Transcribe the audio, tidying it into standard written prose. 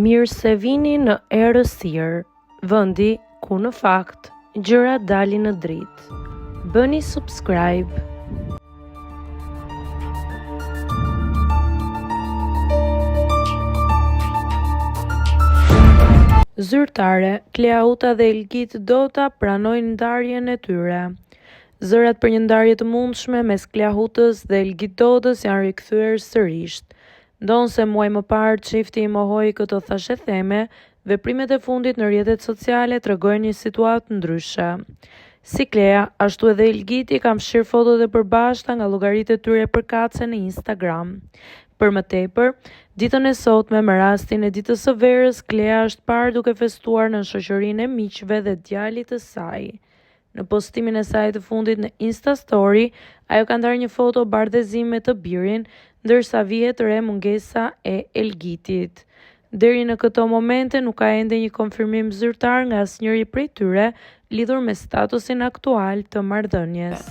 Mirë se vini në errësirë, vendi ku në fakt gjërat dalin në dritë. Bëni subscribe. Zyrtare, Kleauta dhe Elgit Dota pranojnë ndarjen e tyre. Zërat për një ndarje të mundshme mes Kleautës dhe Elgit Dotës janë rikthyer sërish. Ndonse muaj më parë çifti i mohoi këto thashetheme, veprimet e fundit në rrjetet sociale tregojnë një situatë ndryshe. Si Klea, ashtu edhe Elgiti kanë fshirë fotot e përbashkëta nga llogaritë e tyre përkatëse në Instagram. Për më tepër, ditën e sotme me rastin e ditës së verës, Klea është parë duke festuar në shoqërinë e miqve dhe djalit të saj. Në postimin e saj të fundit në Insta Story, ajo ka ndarë një foto bardhëzim me të birin, ndërsa vihet re mungesa e Elgitit. Deri në këto momente nuk ka ende një konfirmim zyrtar nga asnjëri prej tyre lidhur me statusin aktual të marrëdhënies.